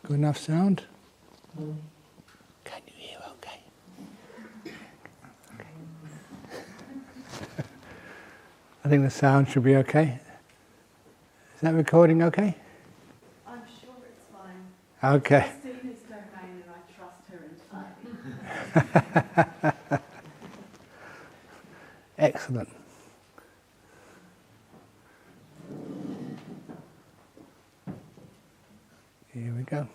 Good enough sound? Can you hear okay? I think the sound should be okay. Is that recording okay? I'm sure it's fine. Okay. Christina's domain and I trust her entirely. Excellent. Here we go.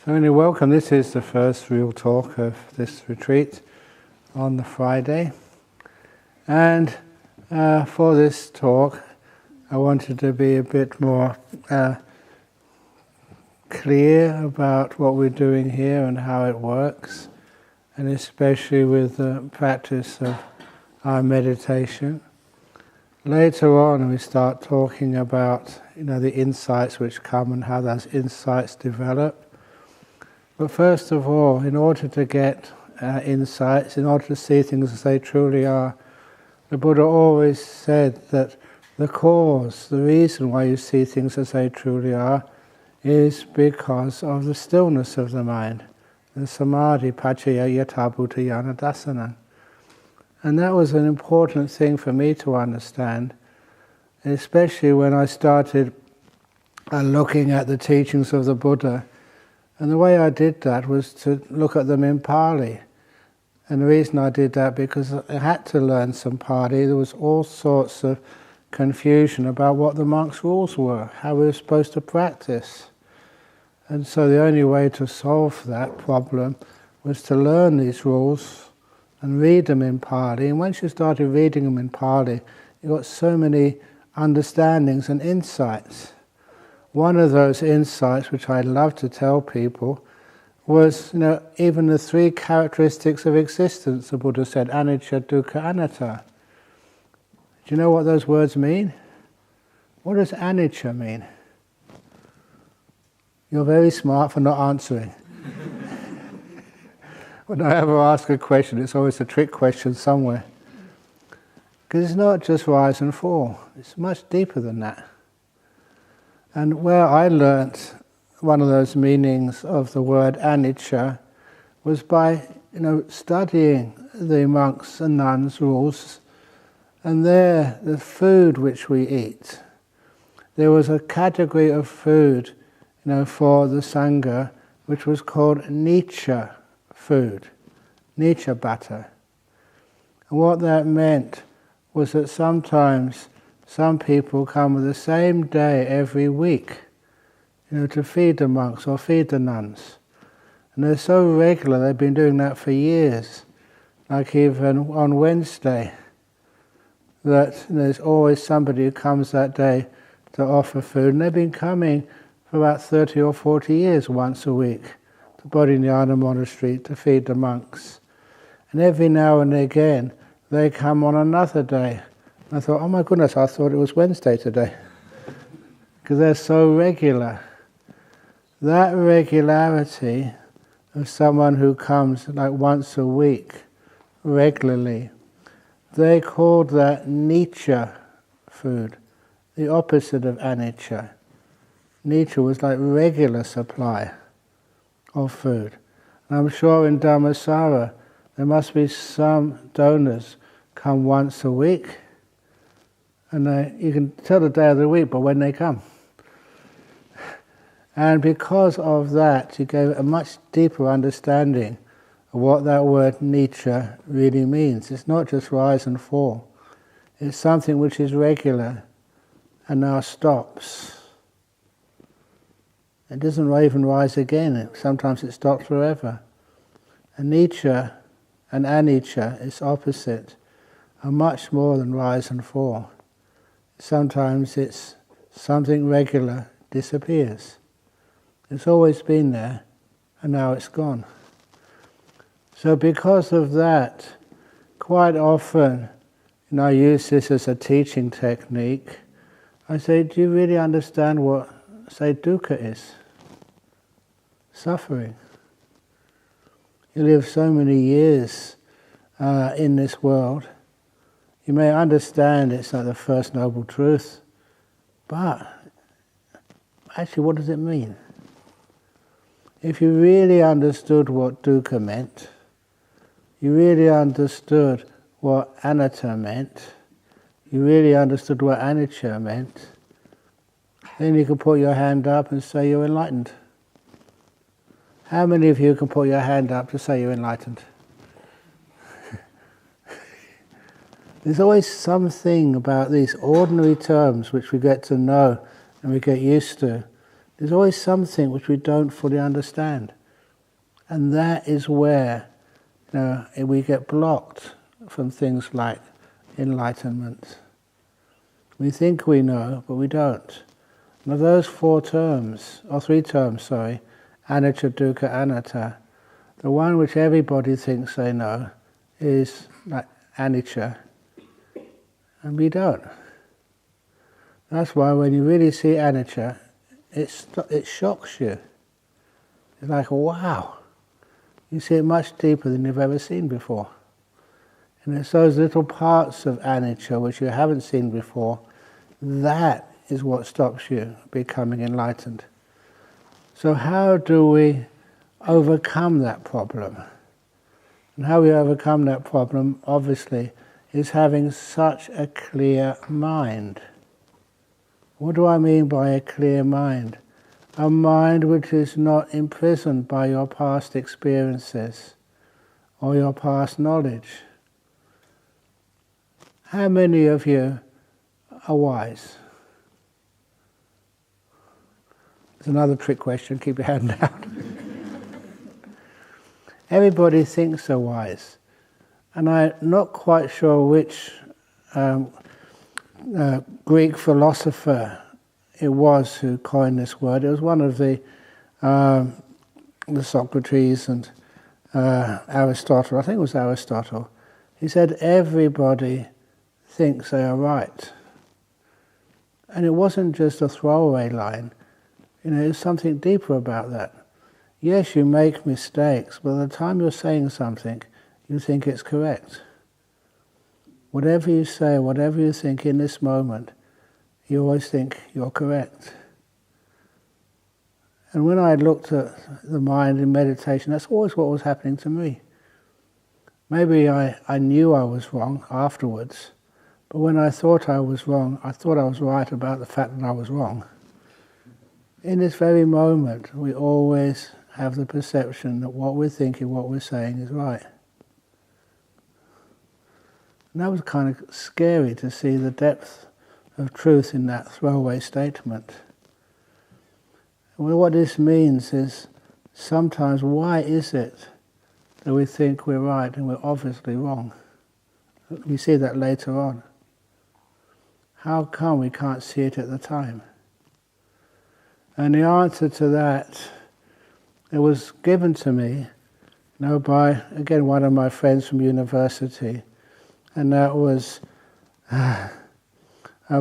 So anyway, welcome. This is the first real talk of this retreat on the Friday. And for this talk, I wanted to be a bit more clear about what we're doing here and how it works, and especially with the practice of our meditation. Later on, we start talking about, the insights which come and how those insights develop. But first of all, in order to get insights, in order to see things as they truly are, the Buddha always said that the cause, the reason why you see things as they truly are, is because of the stillness of the mind, the samadhi paccaya yatha bhuta jnana dassana. And that was an important thing for me to understand, especially when I started looking at the teachings of the Buddha. And the way I did that was to look at them in Pali. And the reason I did that, because I had to learn some Pali. There was all sorts of confusion about what the monks' rules were, how we were supposed to practice. And so the only way to solve that problem was to learn these rules and read them in Pali. And once you started reading them in Pali, you got so many understandings and insights. One of those insights, which I love to tell people, was, even the three characteristics of existence. The Buddha said, anicca, dukkha, anatta. Do you know what those words mean? What does anicca mean? You're very smart for not answering. When I ever ask a question, it's always a trick question somewhere. Because it's not just rise and fall. It's much deeper than that. And where I learnt one of those meanings of the word anicca was by, studying the monks' and nuns' rules, and there, the food which we eat. There was a category of food, for the Sangha, which was called nicca food, nicca bhatta. And what that meant was that sometimes some people come with the same day every week, to feed the monks or feed the nuns. And they're so regular, they've been doing that for years. Like even on Wednesday, that there's always somebody who comes that day to offer food. And they've been coming for about 30 or 40 years once a week to Bodhinyana Monastery to feed the monks. And every now and again, they come on another day. I thought, oh my goodness, I thought it was Wednesday today. Because they're so regular. That regularity of someone who comes like once a week, regularly, they called that nicca food, the opposite of anicca. Nicca was like regular supply of food. And I'm sure in Dhammasara there must be some donors come once a week. And you can tell the day of the week by when they come. And because of that, you gave a much deeper understanding of what that word nicca really means. It's not just rise and fall. It's something which is regular and now stops. It doesn't even rise again. Sometimes it stops forever. And nicca and anicca, its opposite, are much more than rise and fall. Sometimes it's something regular disappears. It's always been there, and now it's gone. So because of that, quite often, I use this as a teaching technique. I say, do you really understand what, say, dukkha is? Suffering. You live so many years in this world. You may understand it's not the first noble truth, but actually, what does it mean? If you really understood what dukkha meant, you really understood what anatta meant, you really understood what anicca meant, then you can put your hand up and say you're enlightened. How many of you can put your hand up to say you're enlightened? There's always something about these ordinary terms which we get to know and we get used to. There's always something which we don't fully understand. And that is where we get blocked from things like enlightenment. We think we know, but we don't. Now those three terms, anicca, dukkha, anatta, the one which everybody thinks they know is like anicca, and we don't. That's why when you really see anicca, it shocks you. It's like, wow, you see it much deeper than you've ever seen before. And it's those little parts of anicca which you haven't seen before, that is what stops you becoming enlightened. So how do we overcome that problem? And how we overcome that problem, obviously, is having such a clear mind. What do I mean by a clear mind? A mind which is not imprisoned by your past experiences or your past knowledge. How many of you are wise? It's another trick question, keep your hand down. Everybody thinks they're wise. And I'm not quite sure which Greek philosopher it was who coined this word. It was one of the Socrates and Aristotle. I think it was Aristotle. He said everybody thinks they are right. And it wasn't just a throwaway line. There's something deeper about that. Yes, you make mistakes, but at the time you're saying something, you think it's correct. Whatever you say, whatever you think in this moment, you always think you're correct. And when I looked at the mind in meditation, that's always what was happening to me. Maybe I knew I was wrong afterwards, but when I thought I was wrong, I thought I was right about the fact that I was wrong. In this very moment, we always have the perception that what we're thinking, what we're saying is right. And that was kind of scary to see the depth of truth in that throwaway statement. Well, what this means is sometimes why is it that we think we're right and we're obviously wrong? We see that later on. How come we can't see it at the time? And the answer to that, it was given to me by, again, one of my friends from university, and that was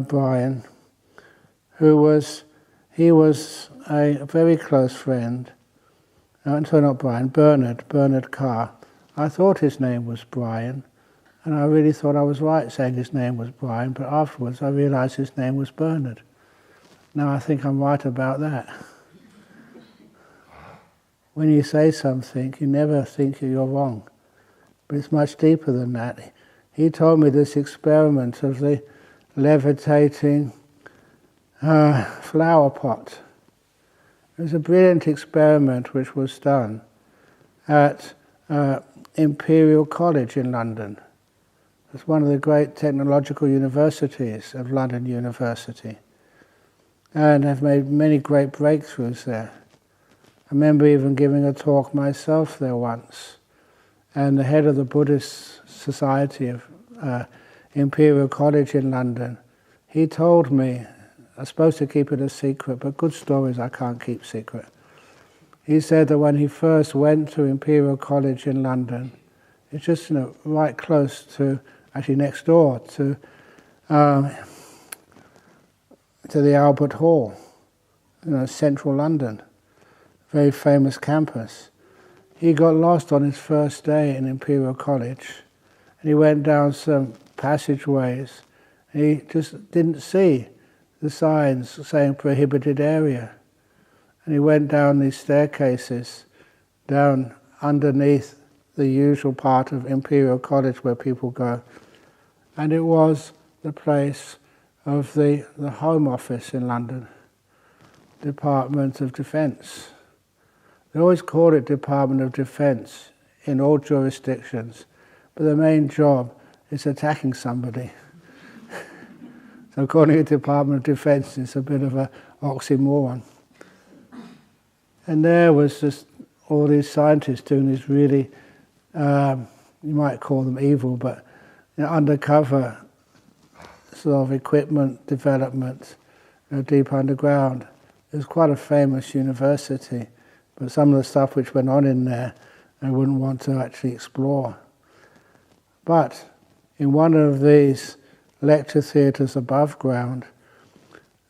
Brian, he was a very close friend. Sorry, not Brian, Bernard Carr. I thought his name was Brian, and I really thought I was right saying his name was Brian, but afterwards I realized his name was Bernard. Now I think I'm right about that. When you say something, you never think you're wrong, but it's much deeper than that. He told me this experiment of the levitating flower pot. It was a brilliant experiment which was done at Imperial College in London. It's one of the great technological universities of London University, and have made many great breakthroughs there. I remember even giving a talk myself there once, and the head of the Buddhist Society of Imperial College in London, he told me, I'm supposed to keep it a secret, but good stories I can't keep secret. He said that when he first went to Imperial College in London, it's just right close to, actually next door to the Albert Hall, central London, very famous campus. He got lost on his first day in Imperial College, and he went down some passageways, and he just didn't see the signs saying prohibited area. And he went down these staircases, down underneath the usual part of Imperial College where people go. And it was the place of the Home Office in London, Department of Defence. They always call it Department of Defence in all jurisdictions, but the main job is attacking somebody. So calling it Department of Defence is a bit of an oxymoron. And there was just all these scientists doing these really, you might call them evil, but undercover sort of equipment development, deep underground. It was quite a famous university, but some of the stuff which went on in there, I wouldn't want to actually explore. But in one of these lecture theatres above ground,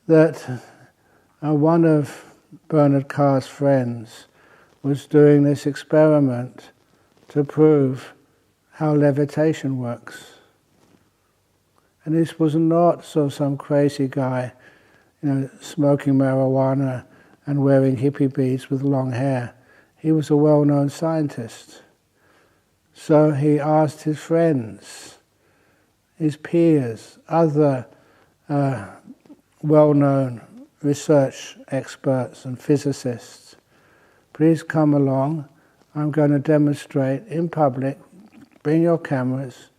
that one of Bernard Carr's friends was doing this experiment to prove how levitation works. And this was not some crazy guy, smoking marijuana and wearing hippie beads with long hair. He was a well-known scientist. So he asked his friends, his peers, other well-known research experts and physicists, please come along. I'm going to demonstrate in public, bring your cameras,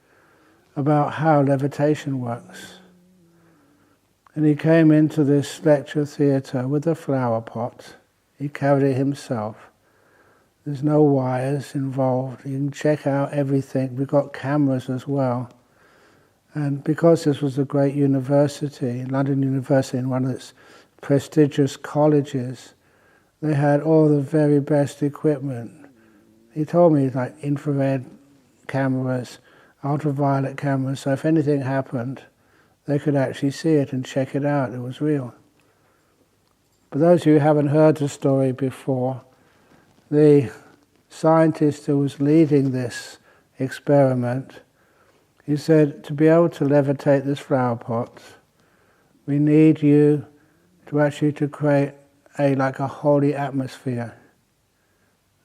about how levitation works. And he came into this lecture theatre with a flower pot. He carried it himself. There's no wires involved. You can check out everything. We've got cameras as well. And because this was a great university, London University, in one of its prestigious colleges, they had all the very best equipment. He told me, like infrared cameras, ultraviolet cameras, so if anything happened, they could actually see it and check it out. It was real. For those of you who haven't heard the story before, the scientist who was leading this experiment, he said, to be able to levitate this flower pot, we need you to actually create like a holy atmosphere,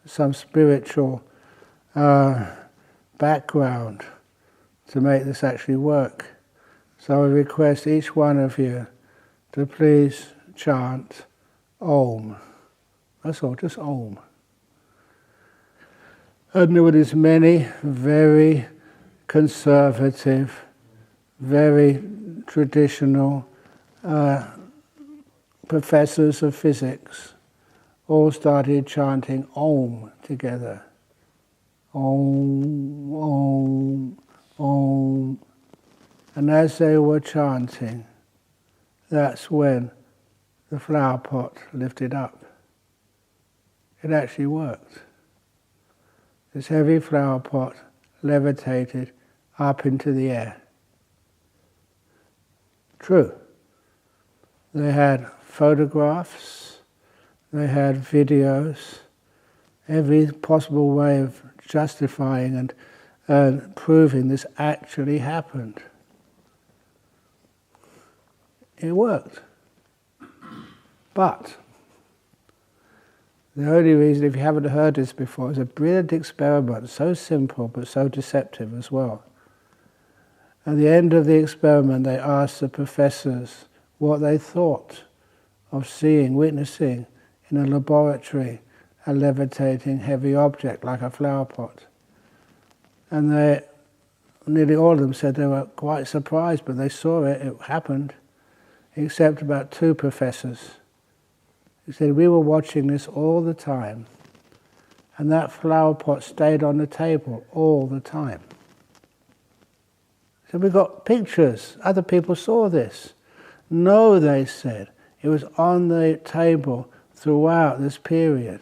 some spiritual background to make this actually work. So I request each one of you to please chant Om. That's all, just Om. And there were these many very conservative, very traditional professors of physics all started chanting Om together. Om, Om, Om. And as they were chanting, that's when the flower pot lifted up. It actually worked. This heavy flower pot levitated up into the air. True. They had photographs, they had videos, every possible way of justifying and proving this actually happened. It worked. But the only reason, if you haven't heard this before, is a brilliant experiment, so simple but so deceptive as well. At the end of the experiment, they asked the professors what they thought of seeing, witnessing in a laboratory a levitating heavy object like a flower pot. And nearly all of them said they were quite surprised, but they saw it, it happened, except about two professors. He said, we were watching this all the time, and that flower pot stayed on the table all the time. So we got pictures, other people saw this. No, they said, it was on the table throughout this period.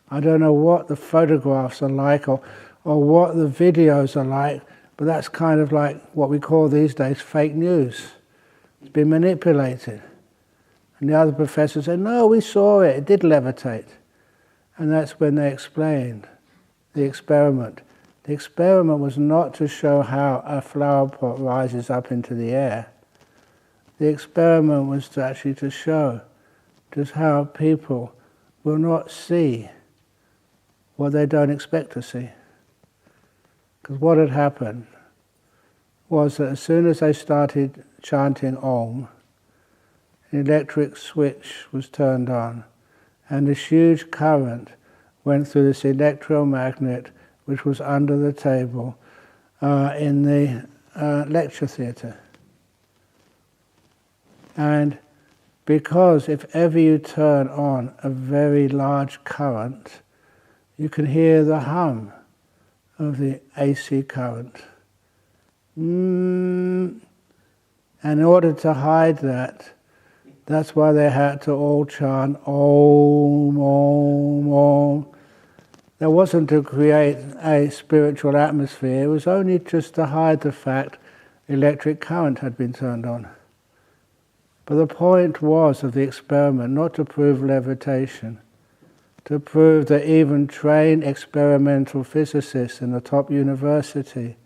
I don't know what the photographs are like or what the videos are like, but that's kind of like what we call these days fake news. It's been manipulated. And the other professor said, no, we saw it, it did levitate. And that's when they explained the experiment. The experiment was not to show how a flower pot rises up into the air. The experiment was to actually to show just how people will not see what they don't expect to see. Because what had happened was that as soon as they started chanting Om, an electric switch was turned on, and this huge current went through this electromagnet which was under the table in the lecture theatre. And because if ever you turn on a very large current, you can hear the hum of the AC current. And in order to hide that, that's why they had to all chant Om, Om, Om. That wasn't to create a spiritual atmosphere, it was only just to hide the fact the electric current had been turned on. But the point was of the experiment not to prove levitation, to prove that even trained experimental physicists in the top university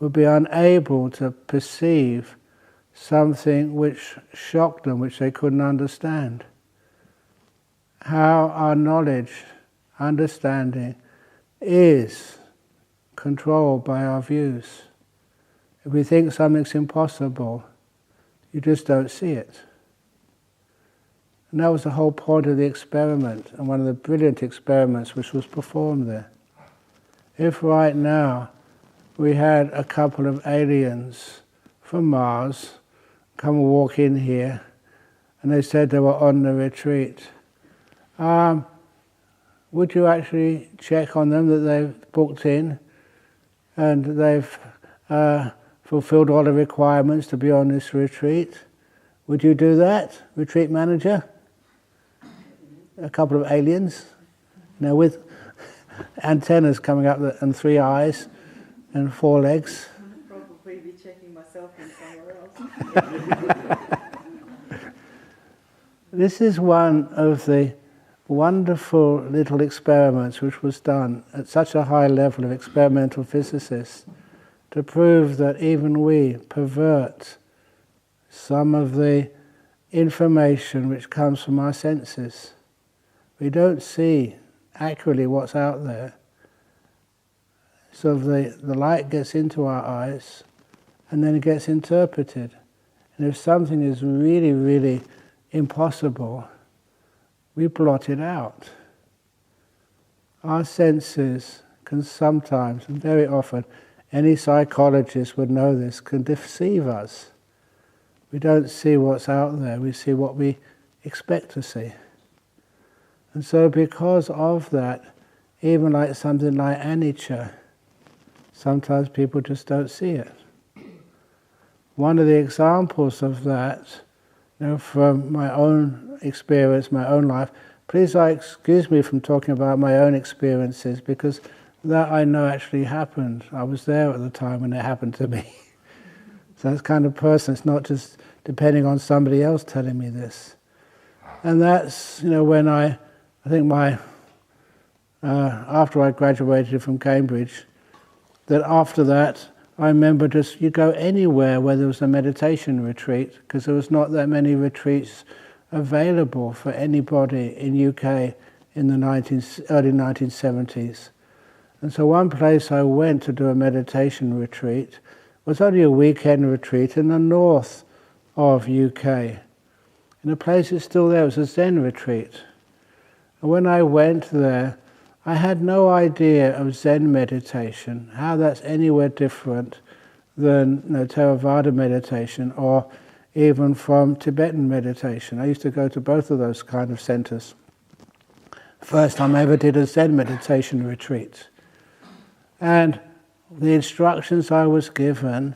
would be unable to perceive something which shocked them, which they couldn't understand. How our knowledge, understanding, is controlled by our views. If we think something's impossible, you just don't see it. And that was the whole point of the experiment, and one of the brilliant experiments which was performed there. If right now we had a couple of aliens from Mars come and walk in here, and they said they were on the retreat, would you actually check on them that they've booked in and they've fulfilled all the requirements to be on this retreat? Would you do that, retreat manager? A couple of aliens, with antennas coming up and 3 eyes and 4 legs. I'd probably be checking myself in somewhere else. This is one of the wonderful little experiments which was done at such a high level of experimental physicists to prove that even we pervert some of the information which comes from our senses. We don't see accurately what's out there. So the light gets into our eyes and then it gets interpreted. And if something is really, really impossible, we blot it out. Our senses can sometimes, and very often, any psychologist would know this, can deceive us. We don't see what's out there, we see what we expect to see. And so because of that, even like something like anicca, sometimes people just don't see it. One of the examples of that, from my own experience, my own life, please excuse me from talking about my own experiences, because that I know actually happened. I was there at the time when it happened to me. So that's kind of person, it's not just depending on somebody else telling me this. And that's, when I think after I graduated from Cambridge, that after that, I remember you go anywhere where there was a meditation retreat, because there was not that many retreats available for anybody in UK in the early 1970s. And so one place I went to do a meditation retreat was only a weekend retreat in the north of UK. And the place is still there, it was a Zen retreat. And when I went there, I had no idea of Zen meditation, how that's anywhere different than Theravada meditation or even from Tibetan meditation. I used to go to both of those kind of centers. First time I ever did a Zen meditation retreat. And the instructions I was given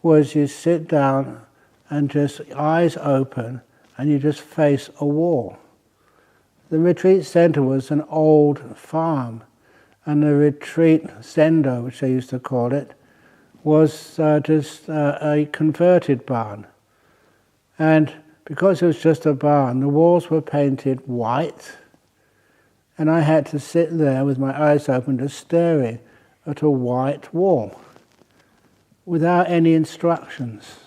was you sit down and just eyes open and you just face a wall. The retreat center was an old farm, and the retreat sendo, which they used to call it, was just a converted barn. And because it was just a barn, the walls were painted white, and I had to sit there with my eyes open, just staring at a white wall, without any instructions.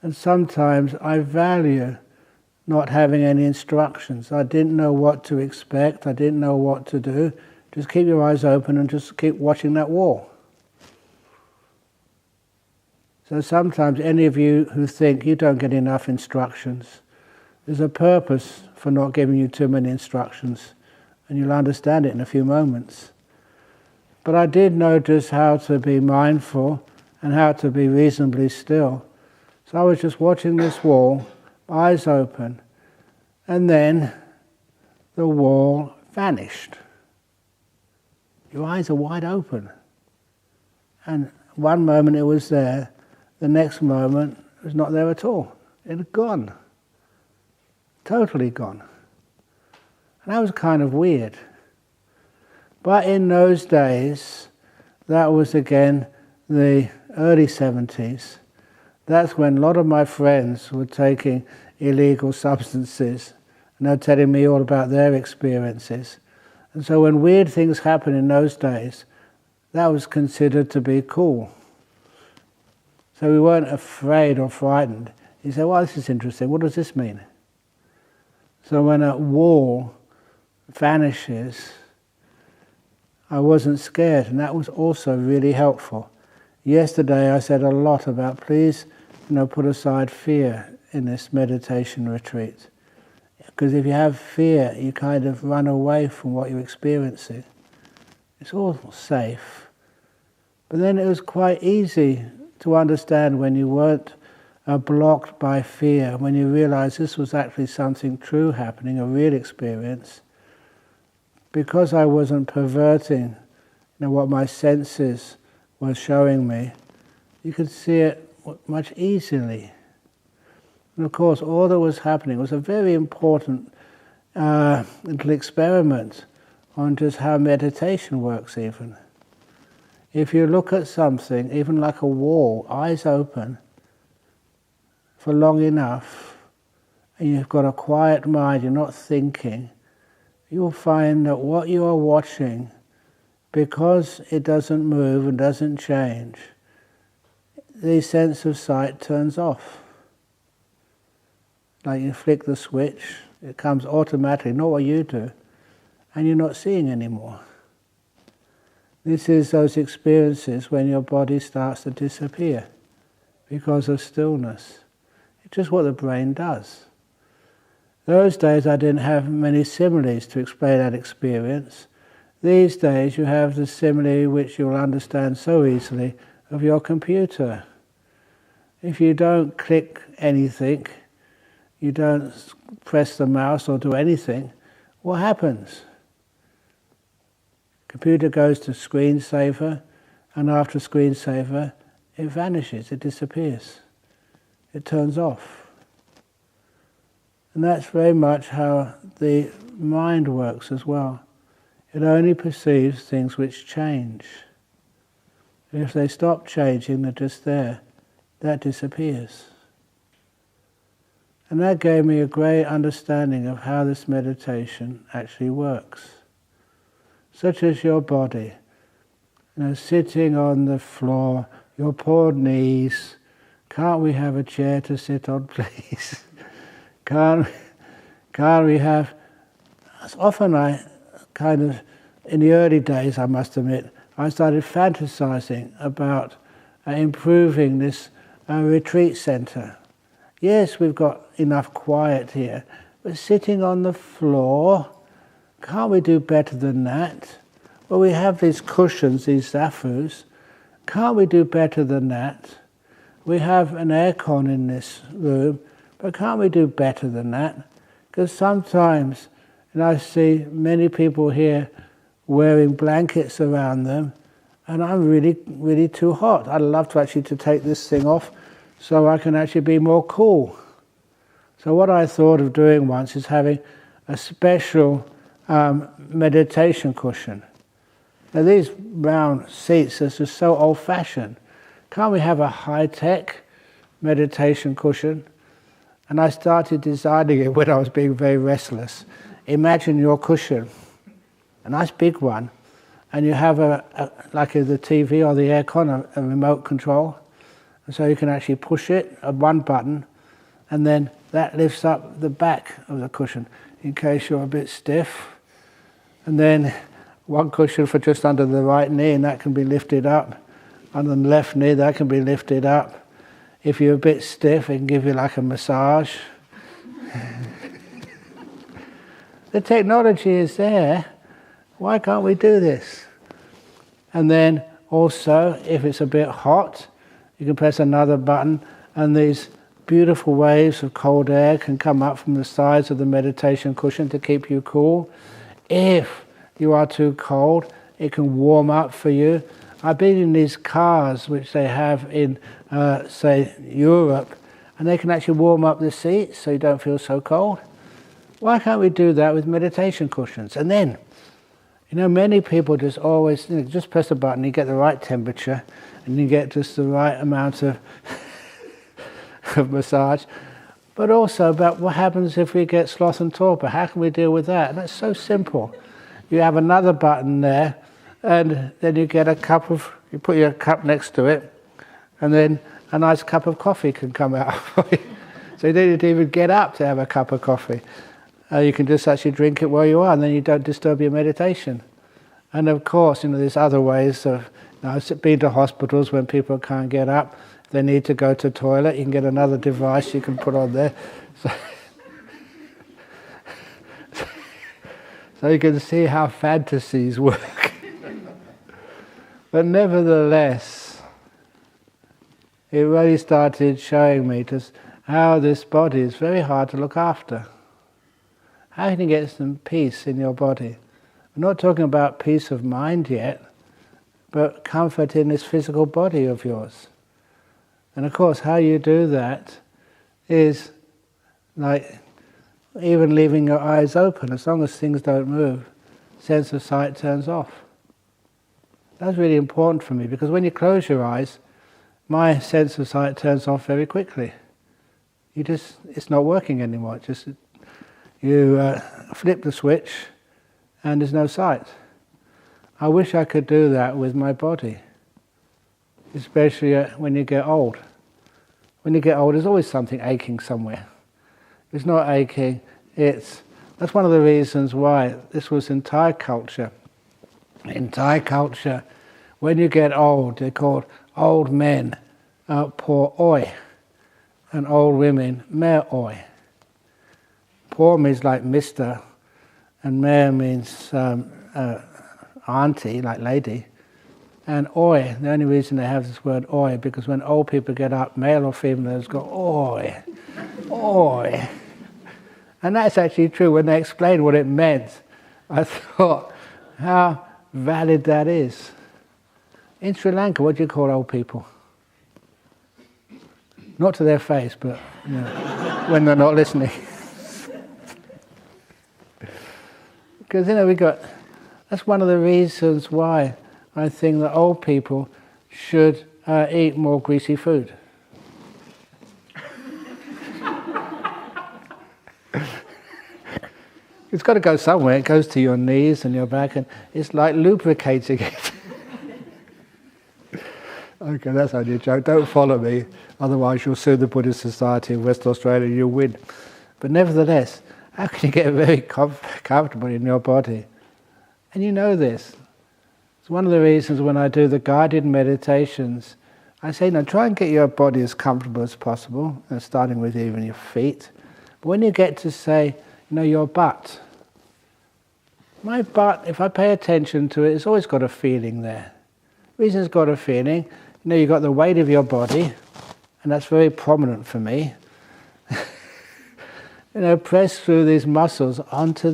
And sometimes I value not having any instructions. I didn't know what to expect, I didn't know what to do. Just keep your eyes open and just keep watching that wall. So sometimes any of you who think you don't get enough instructions, there's a purpose for not giving you too many instructions, and you'll understand it in a few moments. But I did notice how to be mindful and how to be reasonably still. So I was just watching this wall, eyes open, and then the wall vanished. Your eyes are wide open. And one moment it was there, the next moment it was not there at all. It had gone. Totally gone. And that was kind of weird. But in those days, that was again the early 70s. That's when a lot of my friends were taking illegal substances, and they're telling me all about their experiences. And so when weird things happened in those days, that was considered to be cool. So we weren't afraid or frightened. You say, well, this is interesting. What does this mean? So when a wall vanishes, I wasn't scared, and that was also really helpful. Yesterday I said a lot about please, put aside fear in this meditation retreat. Because if you have fear, you kind of run away from what you're experiencing. It's all safe. But then it was quite easy to understand when you weren't blocked by fear, when you realized this was actually something true happening, a real experience. Because I wasn't perverting what my senses were showing me, you could see it much easily. And of course, all that was happening was a very important little experiment on just how meditation works even. If you look at something, even like a wall, eyes open, for long enough, and you've got a quiet mind, you're not thinking, you'll find that what you are watching, because it doesn't move and doesn't change, the sense of sight turns off. Like you flick the switch, it comes automatically, not what you do, and you're not seeing anymore. This is those experiences when your body starts to disappear because of stillness. It's just what the brain does. Those days I didn't have many similes to explain that experience. These days you have the simile which you'll understand so easily of your computer. If you don't click anything, you don't press the mouse or do anything, what happens? Computer goes to screensaver, and after screensaver, it vanishes, it disappears. It turns off. And that's very much how the mind works as well. It only perceives things which change. If they stop changing, they're just there. That disappears. And that gave me a great understanding of how this meditation actually works. Such as your body, sitting on the floor, your poor knees. Can't we have a chair to sit on, please? Can't we have... Often I in the early days, I must admit, I started fantasizing about improving this retreat center. Yes, we've got enough quiet here, but sitting on the floor, can't we do better than that? Well, we have these cushions, these zafus. Can't we do better than that? We have an aircon in this room, but can't we do better than that? Because sometimes, and I see many people here wearing blankets around them, and I'm really, really too hot. I'd love to actually take this thing off so I can actually be more cool. So what I thought of doing once is having a special meditation cushion. Now these round seats are just so old-fashioned. Can't we have a high-tech meditation cushion? And I started designing it when I was being very restless. Imagine your cushion, a nice big one, and you have like the TV or the aircon, a remote control, and so you can actually push it, one button, and then that lifts up the back of the cushion in case you're a bit stiff. And then one cushion for just under the right knee, and that can be lifted up. Under the left knee, that can be lifted up. If you're a bit stiff, it can give you like a massage. The technology is there. Why can't we do this? And then also, if it's a bit hot, you can press another button and these beautiful waves of cold air can come up from the sides of the meditation cushion to keep you cool. If you are too cold, it can warm up for you. I've been in these cars which they have in, say, Europe, and they can actually warm up the seats so you don't feel so cold. Why can't we do that with meditation cushions? And then, many people just always, just press a button, you get the right temperature, and you get just the right amount of massage. But also about what happens if we get sloth and torpor. How can we deal with that? And that's so simple. You have another button there, and then you get you put your cup next to it, and then a nice cup of coffee can come out for you. So you don't need to even get up to have a cup of coffee. You can just actually drink it where you are, and then you don't disturb your meditation. And of course, there's other ways of, I've been to hospitals when people can't get up, they need to go to the toilet, you can get another device you can put on there. So you can see how fantasies work. But nevertheless, it really started showing me just how this body is very hard to look after. How can you get some peace in your body? I'm not talking about peace of mind yet, but comfort in this physical body of yours. And of course, how you do that is like even leaving your eyes open. As long as things don't move, sense of sight turns off. That's really important for me, because when you close your eyes, my sense of sight turns off very quickly. It's not working anymore. You flip the switch and there's no sight. I wish I could do that with my body, especially when you get old. When you get old, there's always something aching somewhere. It's not aching, that's one of the reasons why this was in Thai culture. In Thai culture, when you get old, they're called old men, po oi, and old women, me oi. Po means like Mr., and me means auntie, like lady. And oi, the only reason they have this word oi, because when old people get up, male or female, they go oi, oi. And that's actually true. When they explained what it meant, I thought how valid that is. In Sri Lanka, what do you call old people? Not to their face, but when they're not listening. Because that's one of the reasons why I think that old people should eat more greasy food. It's got to go somewhere. It goes to your knees and your back, and it's like lubricating it. Okay, that's only a joke. Don't follow me, otherwise you'll sue the Buddhist Society of West Australia and you'll win. But nevertheless, how can you get very comfortable in your body? And you know this. It's one of the reasons when I do the guided meditations, I say, try and get your body as comfortable as possible, starting with even your feet. But when you get to say, your butt, my butt, if I pay attention to it, it's always got a feeling there. The reason it's got a feeling, you've got the weight of your body, and that's very prominent for me. Press through these muscles onto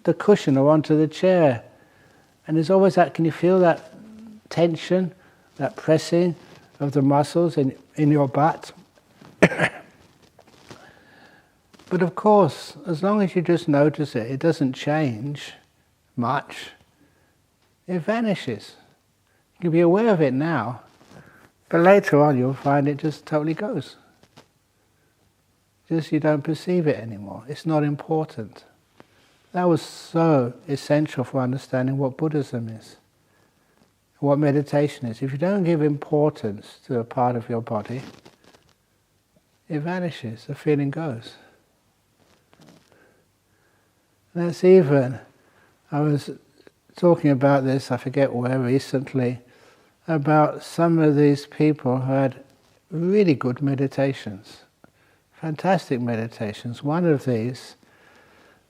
the cushion or onto the chair. And there's always that, can you feel that tension, that pressing of the muscles in your butt? But of course, as long as you just notice it, it doesn't change much. It vanishes. You can be aware of it now, but later on you'll find it just totally goes. Just you don't perceive it anymore. It's not important. That was so essential for understanding what Buddhism is, what meditation is. If you don't give importance to a part of your body, it vanishes, the feeling goes. That's even, I was talking about this, I forget where recently, about some of these people who had really good meditations, fantastic meditations. One of these,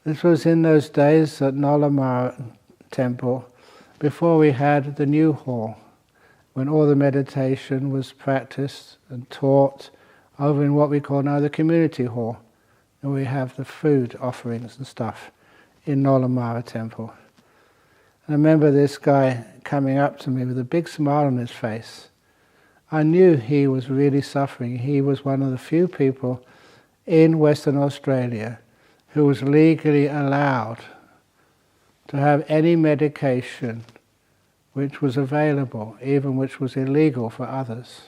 this was in those days at Nolamara Temple, before we had the new hall, when all the meditation was practiced and taught over in what we call now the community hall. And we have the food offerings and stuff in Nolamara Temple. And I remember this guy coming up to me with a big smile on his face. I knew he was really suffering. He was one of the few people in Western Australia who was legally allowed to have any medication which was available, even which was illegal for others.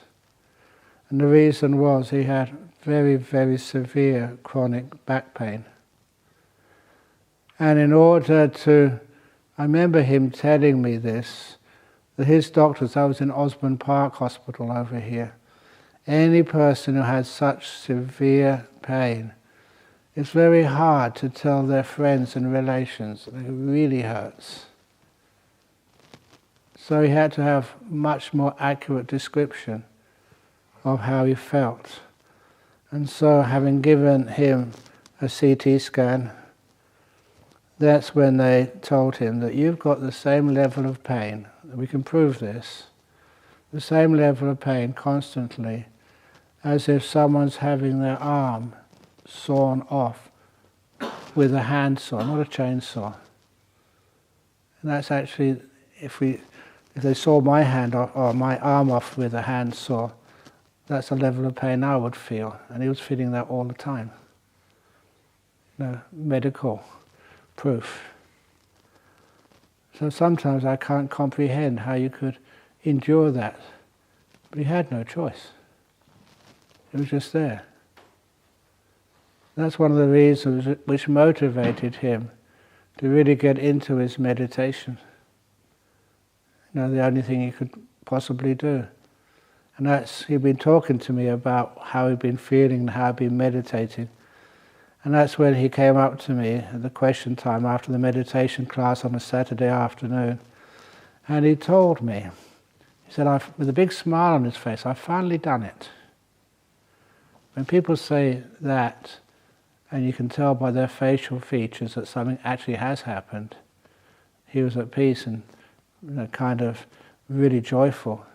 And the reason was he had very, very severe chronic back pain. And in order to, I remember him telling me this, that his doctors, I was in Osborne Park Hospital over here, any person who has such severe pain, it's very hard to tell their friends and relations that it really hurts. So he had to have much more accurate description of how he felt. And so having given him a CT scan, that's when they told him that you've got the same level of pain, we can prove this, the same level of pain constantly as if someone's having their arm sawn off with a handsaw, not a chainsaw. And that's actually, if they saw my hand off, or my arm off with a handsaw, that's the level of pain I would feel. And he was feeling that all the time. Medical proof. So sometimes I can't comprehend how you could endure that. But he had no choice. It was just there. That's one of the reasons which motivated him to really get into his meditation. The only thing he could possibly do. And he'd been talking to me about how he'd been feeling and how he'd been meditating. And that's when he came up to me at the question time after the meditation class on a Saturday afternoon. And he told me, he said, with a big smile on his face, I've finally done it. When people say that, and you can tell by their facial features that something actually has happened, he was at peace and kind of really joyful.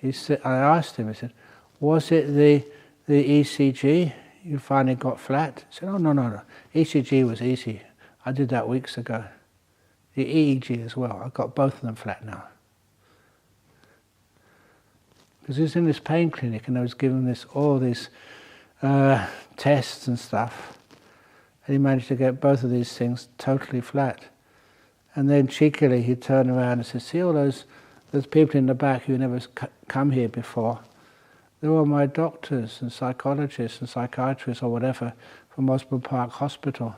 I asked him, he said, was it the ECG you finally got flat? He said, oh, no. ECG was easy. I did that weeks ago. The EEG as well. I've got both of them flat now. Because he was in this pain clinic and I was giving all these tests and stuff. And he managed to get both of these things totally flat. And then cheekily he'd turn around and say, see all those people in the back who never come here before? They're all my doctors and psychologists and psychiatrists or whatever from Osborne Park Hospital,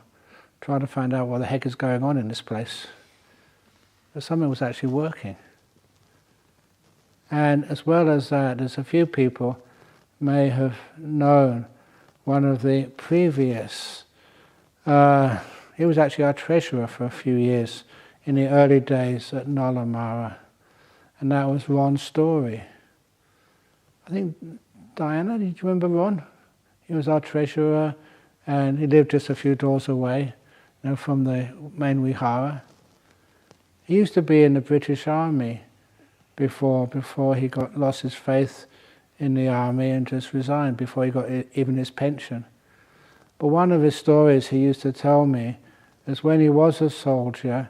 trying to find out what the heck is going on in this place. But something was actually working. And as well as that, there's a few people may have known one of the previous, he was actually our treasurer for a few years in the early days at Nolamara, and that was Ron Story. I think, Diana, did you remember Ron? He was our treasurer, and he lived just a few doors away, from the main Vihara. He used to be in the British Army before he lost his faith in the army and just resigned before he got even his pension. But one of his stories he used to tell me is when he was a soldier,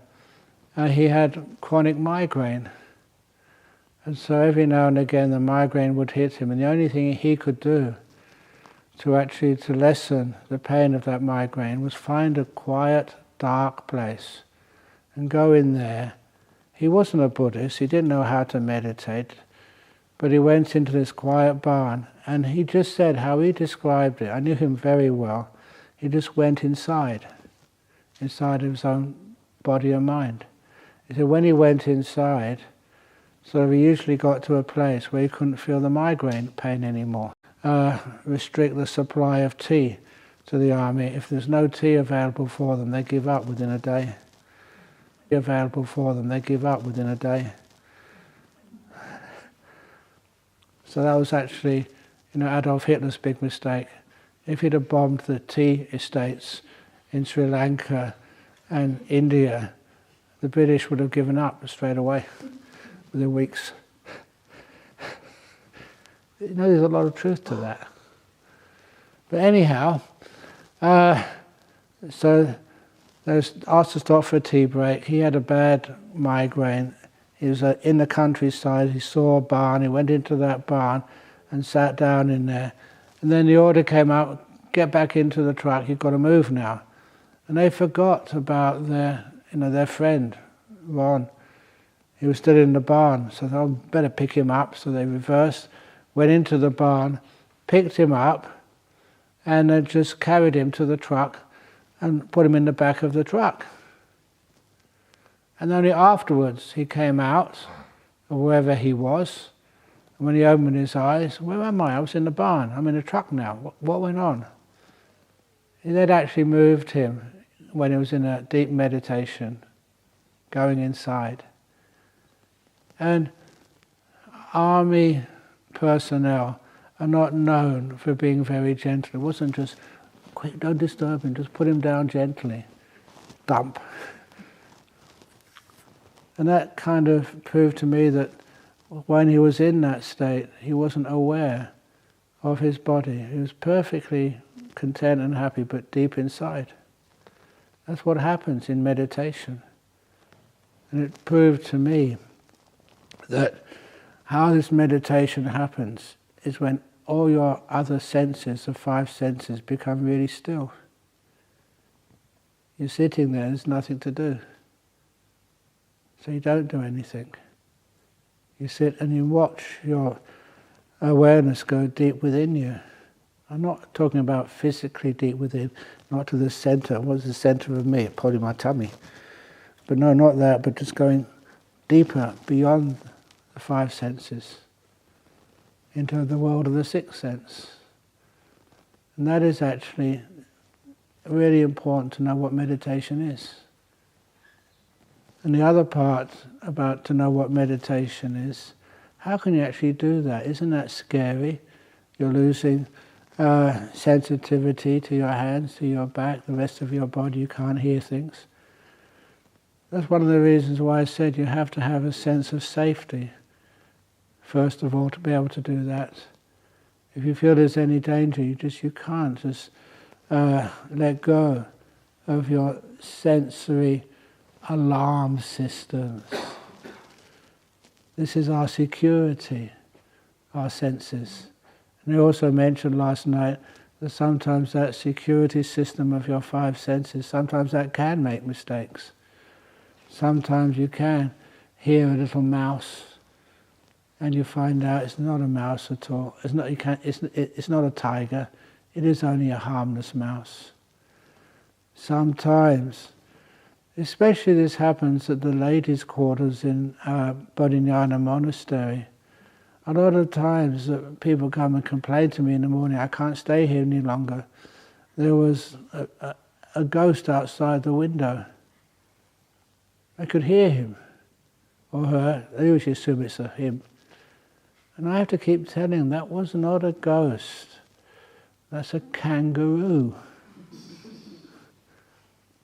he had chronic migraine. And so every now and again the migraine would hit him, and the only thing he could do to lessen the pain of that migraine was find a quiet, dark place and go in there. He wasn't a Buddhist, he didn't know how to meditate, but he went into this quiet barn, and he just said how he described it. I knew him very well. He just went inside of his own body and mind. He said when he went inside, so he usually got to a place where he couldn't feel the migraine pain anymore. Restrict the supply of tea to the army. If there's no tea available for them, they give up within a day. Available for them, they give up within a day. So that was actually, Adolf Hitler's big mistake. If he'd have bombed the tea estates in Sri Lanka and India, the British would have given up straight away within weeks. There's a lot of truth to that. But anyhow, so they was asked to stop for a tea break. He had a bad migraine. He was in the countryside. He saw a barn. He went into that barn and sat down in there. And then the order came out, get back into the truck, you've got to move now. And they forgot about their friend, Ron. He was still in the barn, so they thought, better pick him up. So they reversed, went into the barn, picked him up, and then just carried him to the truck and put him in the back of the truck. And only afterwards he came out, or wherever he was, and when he opened his eyes, where am I? I was in the barn, I'm in the truck now. What went on? They'd actually moved him when he was in a deep meditation, going inside. And army personnel are not known for being very gentle. It wasn't just, quick, don't disturb him, just put him down gently. Dump. And that kind of proved to me that when he was in that state, he wasn't aware of his body. He was perfectly content and happy, but deep inside. That's what happens in meditation. And it proved to me that how this meditation happens is when all your other senses, the 5 senses, become really still. You're sitting there, there's nothing to do. So you don't do anything. You sit and you watch your awareness go deep within you. I'm not talking about physically deep within, not to the center. What's the center of me? Probably my tummy. But no, not that, but just going deeper beyond the 5 senses into the world of the 6th sense. And that is actually really important to know what meditation is. And the other part about to know what meditation is, how can you actually do that? Isn't that scary? You're losing sensitivity to your hands, to your back, the rest of your body, you can't hear things. That's one of the reasons why I said you have to have a sense of safety, first of all, to be able to do that. If you feel there's any danger, you can't just let go of your sensory alarm systems. This is our security, our senses. And I also mentioned last night that sometimes that security system of your 5 senses, sometimes that can make mistakes. Sometimes you can hear a little mouse and you find out it's not a mouse at all. It's not a tiger. It is only a harmless mouse. Sometimes, especially this happens at the ladies' quarters in Jhana monastery. A lot of times people come and complain to me in the morning, I can't stay here any longer. There was a ghost outside the window. I could hear him or her. They usually assume it's a him. And I have to keep telling them, that was not a ghost. That's a kangaroo.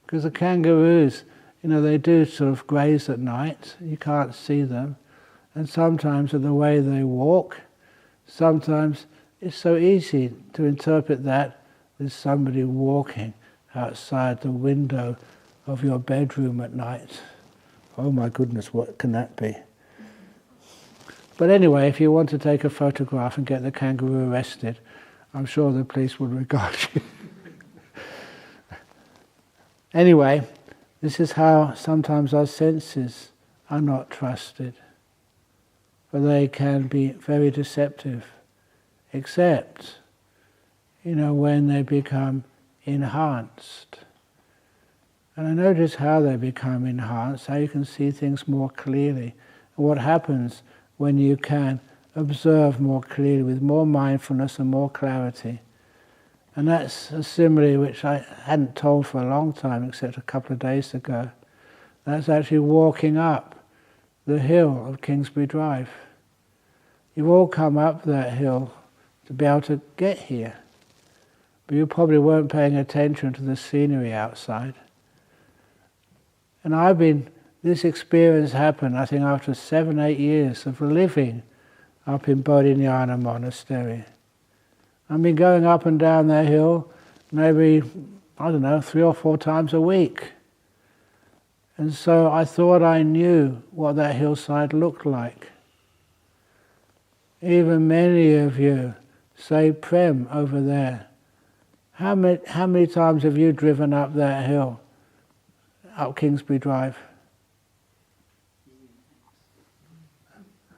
Because the kangaroos, they do sort of graze at night. You can't see them. And sometimes the way they walk, sometimes it's so easy to interpret that as somebody walking outside the window of your bedroom at night. Oh my goodness, what can that be? But anyway, if you want to take a photograph and get the kangaroo arrested, I'm sure the police will regard you. Anyway, this is how sometimes our senses are not trusted. For they can be very deceptive, except, when they become enhanced. And I notice how they become enhanced, how you can see things more clearly, and what happens when you can observe more clearly with more mindfulness and more clarity. And that's a simile which I hadn't told for a long time, except a couple of days ago. That's actually walking up the hill of Kingsbury Drive. You've all come up that hill to be able to get here, but you probably weren't paying attention to the scenery outside. And this experience happened, I think, after 7-8 years of living up in Bodhinyana Monastery. I've been going up and down that hill maybe, 3 or 4 times a week. And so I thought I knew what that hillside looked like. Even many of you say Prem over there. How many times have you driven up that hill, up Kingsbury Drive?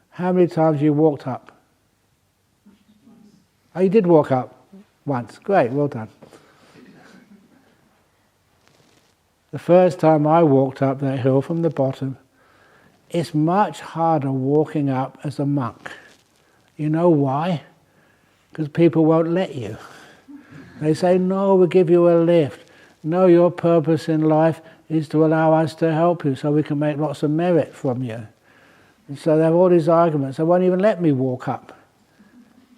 How many times you walked up? Oh, you did walk up once. Great, well done. The first time I walked up that hill from the bottom, it's much harder walking up as a monk. You know why? Because people won't let you. They say, no, we'll give you a lift. No, your purpose in life is to allow us to help you so we can make lots of merit from you. And so they have all these arguments. They won't even let me walk up.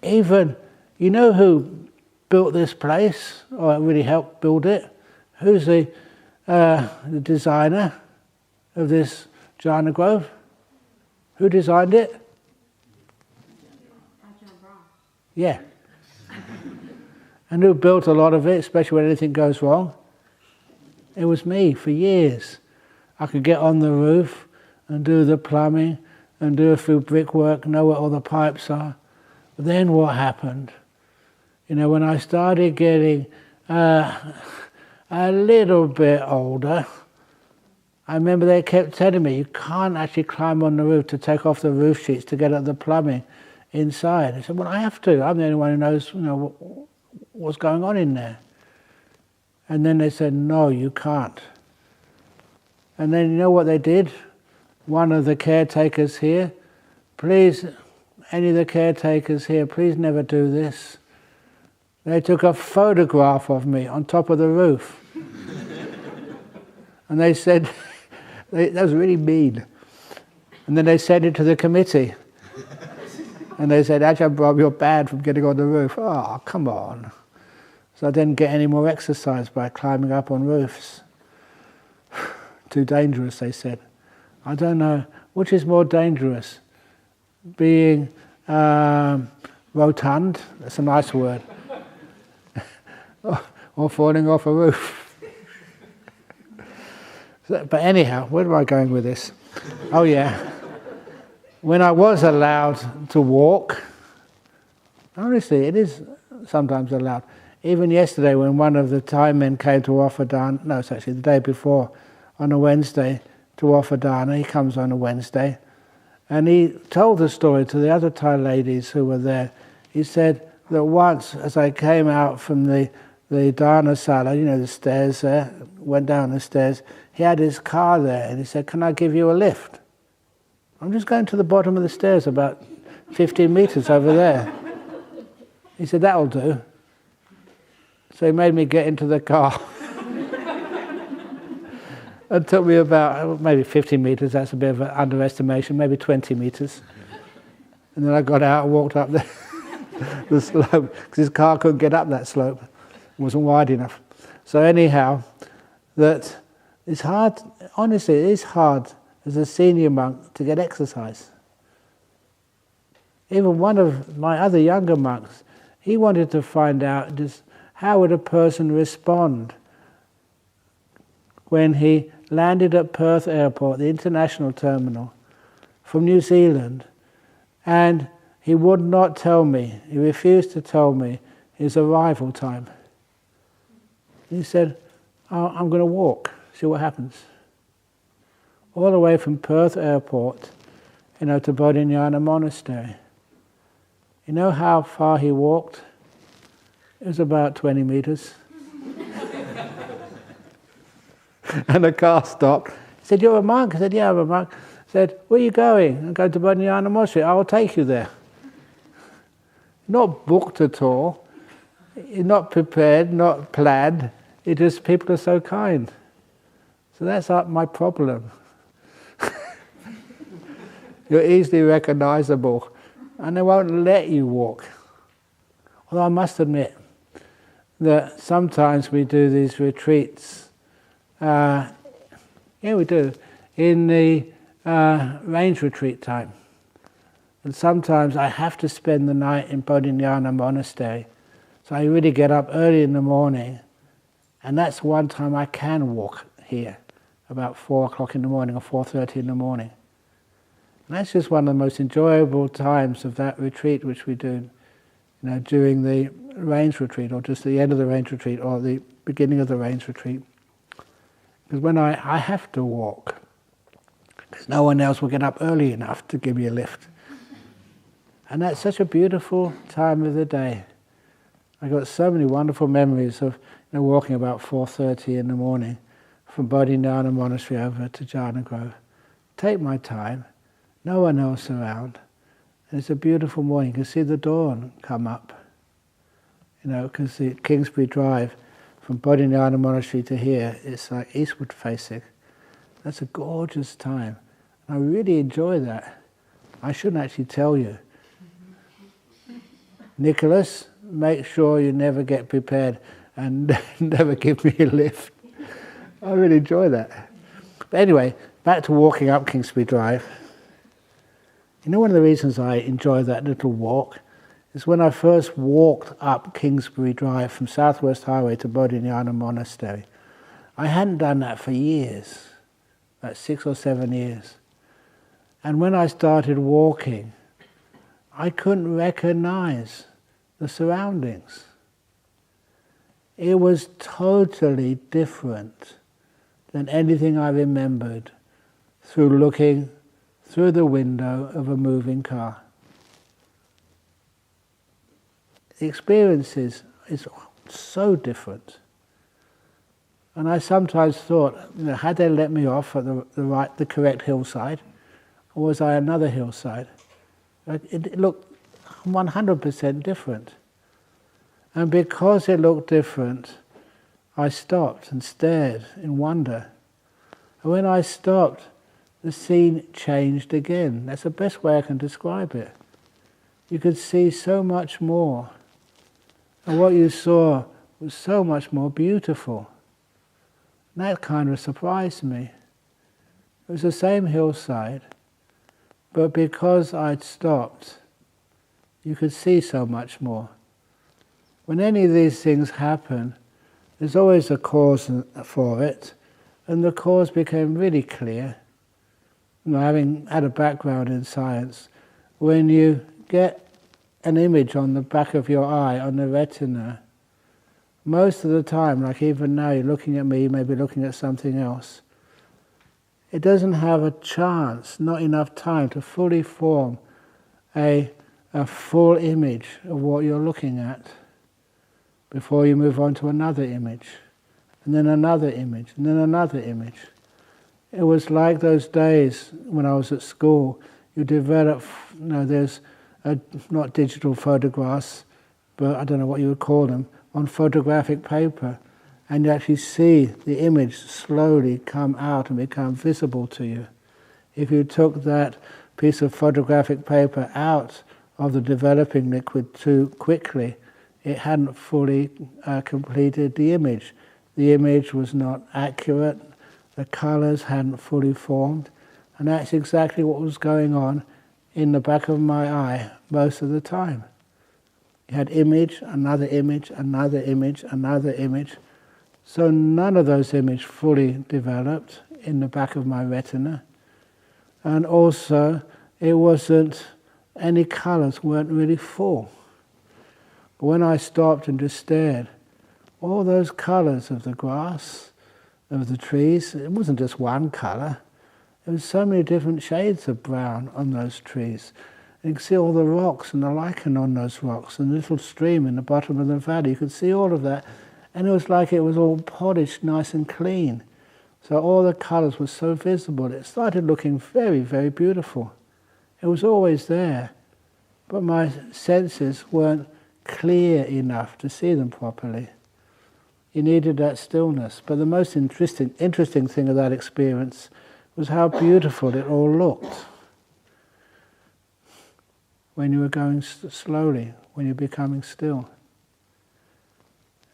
Even, you know who built this place, or really helped build it? Who's the designer of this Jhana Grove? Who designed it? Ajahn Brahm. Yeah. And who built a lot of it, especially when anything goes wrong? It was me for years. I could get on the roof and do the plumbing and do a few brickwork, know where all the pipes are. But then what happened? When I started getting a little bit older, I remember they kept telling me, you can't actually climb on the roof to take off the roof sheets to get at the plumbing inside. I said, well, I have to. I'm the only one who knows what's going on in there. And then they said, no, you can't. And then you know what they did? One of the caretakers here, please, any of the caretakers here, please never do this. They took a photograph of me on top of the roof. And they said, that was really mean. And then they sent it to the committee. And they said, Ajahn Brahm, you're banned from getting on the roof. Oh, come on. So I didn't get any more exercise by climbing up on roofs. Too dangerous, they said. I don't know, which is more dangerous? Being rotund, that's a nice word, or falling off a roof. But anyhow, where am I going with this? Oh yeah. When I was allowed to walk, honestly, it is sometimes allowed. Even yesterday when one of the Thai men came to offer dana, no, it's actually the day before, on a Wednesday, to offer dana, he comes on a Wednesday, and he told the story to the other Thai ladies who were there. He said that once, as I came out from the dana sala, the stairs there, went down the stairs, he had his car there, and he said, can I give you a lift? I'm just going to the bottom of the stairs, about 15 meters over there. He said, that'll do. So he made me get into the car. It took me about maybe 50 meters, that's a bit of an underestimation, maybe 20 meters. And then I got out and walked up the slope, because his car couldn't get up that slope. It wasn't wide enough. So anyhow, that it's hard, honestly, it is hard as a senior monk to get exercise. Even one of my other younger monks, he wanted to find out just how would a person respond when he landed at Perth Airport, the international terminal, from New Zealand, and he would not tell me, he refused to tell me his arrival time. He said, oh, I'm going to walk, see what happens. All the way from Perth Airport, to Bodhinyana Monastery. You know how far he walked? It was about 20 meters. And the car stopped. He said, you're a monk? I said, yeah, I'm a monk. He said, where are you going? I'm going to Bodhinyana Monastery. I will take you there. Not booked at all. not prepared, not planned. It just people are so kind. So that's my problem. You're easily recognizable, and they won't let you walk. Although I must admit that sometimes we do these retreats. Yeah, we do in the range retreat time. And sometimes I have to spend the night in Bodhinyana monastery. So I really get up early in the morning, and that's one time I can walk here, about 4 o'clock in the morning or 4:30 in the morning. And that's just one of the most enjoyable times of that retreat which we do, during the range retreat, or just the end of the range retreat, or the beginning of the range retreat. Because when I have to walk, because no one else will get up early enough to give me a lift. And that's such a beautiful time of the day. I got so many wonderful memories of walking about 4:30 in the morning from Bodhinyana Monastery over to Jhana Grove. Take my time, no one else around. And it's a beautiful morning. You can see the dawn come up. Because the Kingsbury Drive from Bodhinyana Monastery to here, it's like eastward facing. That's a gorgeous time. And I really enjoy that. I shouldn't actually tell you. Nicholas, make sure you never get prepared and never give me a lift. I really enjoy that. But anyway, back to walking up Kingsbury Drive. One of the reasons I enjoy that little walk is when I first walked up Kingsbury Drive from Southwest Highway to Bodhinyana Monastery. I hadn't done that for years, about 6 or 7 years. And when I started walking, I couldn't recognize the surroundings. It was totally different than anything I remembered through looking through the window of a moving car. The experience is so different. And I sometimes thought, had they let me off at the correct hillside, or was I another hillside? It looked 100% different. And because it looked different, I stopped and stared in wonder. And when I stopped, the scene changed again. That's the best way I can describe it. You could see so much more. And what you saw was so much more beautiful. And that kind of surprised me. It was the same hillside, but because I'd stopped, you could see so much more. When any of these things happen, there's always a cause for it, and the cause became really clear. Having had a background in science, when you get an image on the back of your eye, on the retina, most of the time, like even now you're looking at me, maybe looking at something else, it doesn't have a chance, not enough time to fully form a full image of what you're looking at before you move on to another image, and then another image, and then another image. It was like those days when I was at school. You develop, there's not digital photographs, but I don't know what you would call them, on photographic paper, and you actually see the image slowly come out and become visible to you. If you took that piece of photographic paper out of the developing liquid too quickly, it hadn't fully completed the image. The image was not accurate, the colours hadn't fully formed, and that's exactly what was going on in the back of my eye most of the time. You had image, another image, another image, another image. So none of those images fully developed in the back of my retina. And also, it wasn't, any colours weren't really full. But when I stopped and just stared, all those colours of the grass, of the trees, it wasn't just one colour. There was so many different shades of brown on those trees. And you could see all the rocks and the lichen on those rocks, and the little stream in the bottom of the valley. You could see all of that. And it was like it was all polished, nice and clean. So all the colours were so visible. It started looking very, very beautiful. It was always there. But my senses weren't clear enough to see them properly. You needed that stillness. But the most interesting thing of that experience was how beautiful it all looked when you were going slowly, when you're becoming still.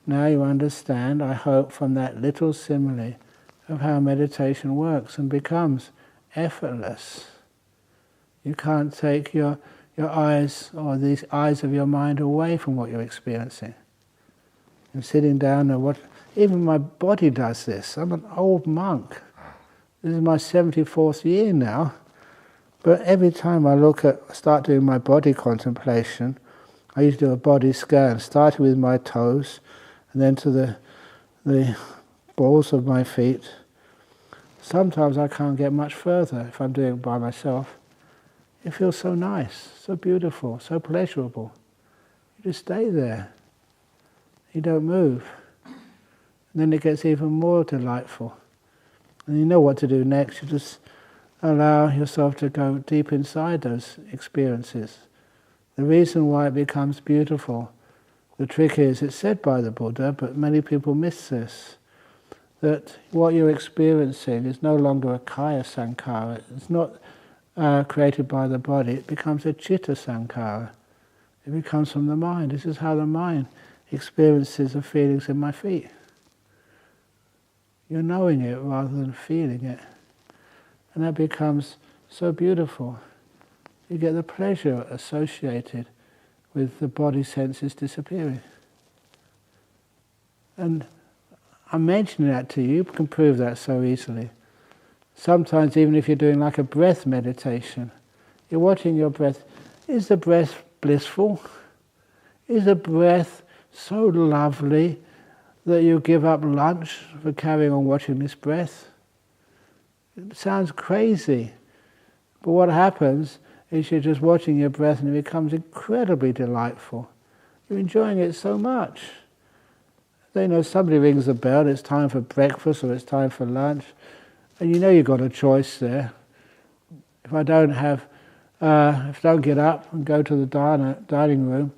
Now you understand, I hope, from that little simile of how meditation works and becomes effortless. You can't take your eyes or these eyes of your mind away from what you're experiencing. I'm sitting down and even my body does this. I'm an old monk. This is my 74th year now. But every time I start doing my body contemplation, I used to do a body scan, starting with my toes and then to the balls of my feet. Sometimes I can't get much further if I'm doing it by myself. It feels so nice, so beautiful, so pleasurable. You just stay there. You don't move. And then it gets even more delightful. And you know what to do next. You just allow yourself to go deep inside those experiences. The reason why it becomes beautiful, the trick is, it's said by the Buddha, but many people miss this, that what you're experiencing is no longer a kaya sankhara. It's not created by the body. It becomes a chitta sankhara. It becomes from the mind. This is how the mind experiences the feelings in my feet. You're knowing it rather than feeling it. And that becomes so beautiful. You get the pleasure associated with the body senses disappearing. And I'm mentioning that to you. You can prove that so easily. Sometimes even if you're doing like a breath meditation, you're watching your breath. Is the breath blissful? Is the breath so lovely that you give up lunch for carrying on watching this breath? It sounds crazy. But what happens is you're just watching your breath and it becomes incredibly delightful. You're enjoying it so much. Somebody rings the bell, it's time for breakfast or it's time for lunch, and you know you've got a choice there. If I don't get up and go to the dining room,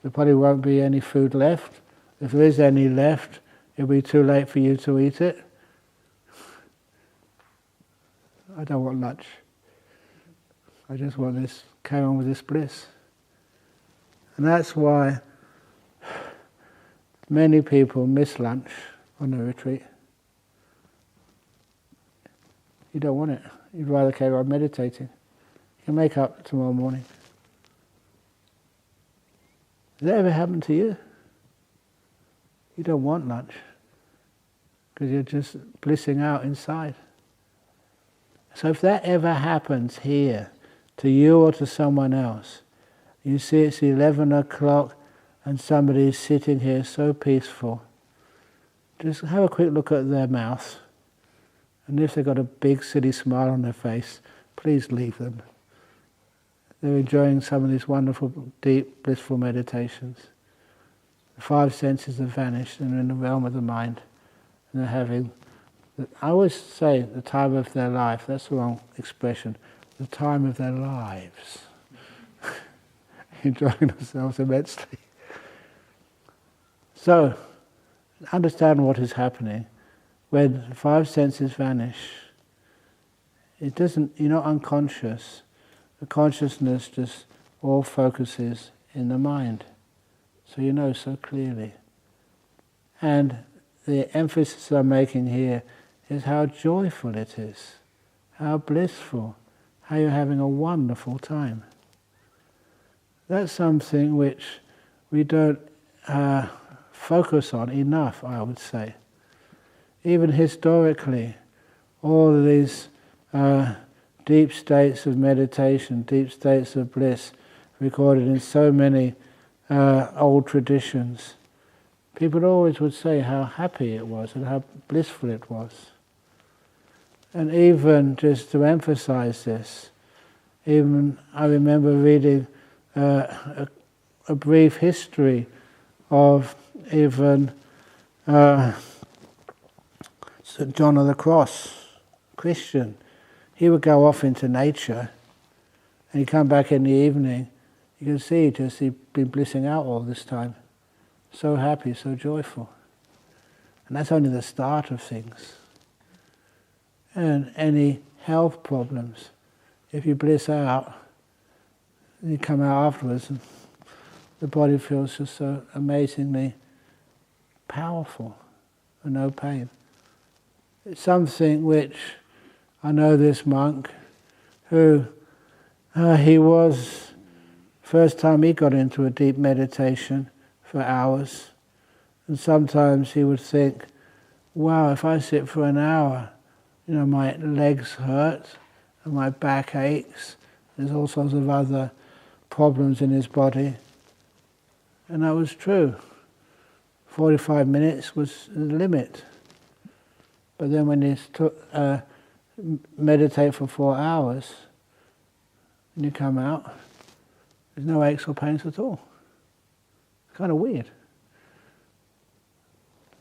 there probably won't be any food left. If there is any left, it'll be too late for you to eat it. I don't want lunch. I just want this, carry on with this bliss. And that's why many people miss lunch on a retreat. You don't want it. You'd rather carry on meditating. You can make up tomorrow morning. Has that ever happened to you? You don't want lunch because you're just blissing out inside. So if that ever happens here, to you or to someone else, you see it's 11 o'clock and somebody's sitting here so peaceful, just have a quick look at their mouth, and if they've got a big silly smile on their face, please leave them. They're enjoying some of these wonderful, deep, blissful meditations. The five senses have vanished and are in the realm of the mind, and they're having, I always say the time of their life, that's the wrong expression, the time of their lives. Enjoying themselves immensely. So, understand what is happening. When the five senses vanish, you're not unconscious. The consciousness just all focuses in the mind. So you know so clearly. And the emphasis I'm making here is how joyful it is, how blissful, how you're having a wonderful time. That's something which we don't focus on enough, I would say. Even historically, all of these deep states of meditation, deep states of bliss, recorded in so many old traditions, people always would say how happy it was and how blissful it was. And even just to emphasize this, even I remember reading a brief history of even St. John of the Cross, Christian. He would go off into nature and he'd come back in the evening. You can see just he'd been blissing out all this time. So happy, so joyful. And that's only the start of things. And any health problems, if you bliss out, and you come out afterwards, and the body feels just so amazingly powerful and no pain. It's something which I know this monk who he was, first time he got into a deep meditation for hours, and sometimes he would think, wow, if I sit for an hour, my legs hurt and my back aches, there's all sorts of other problems in his body. And that was true. 45 minutes was the limit. But then when you meditate for 4 hours, and you come out, there's no aches or pains at all. It's kind of weird.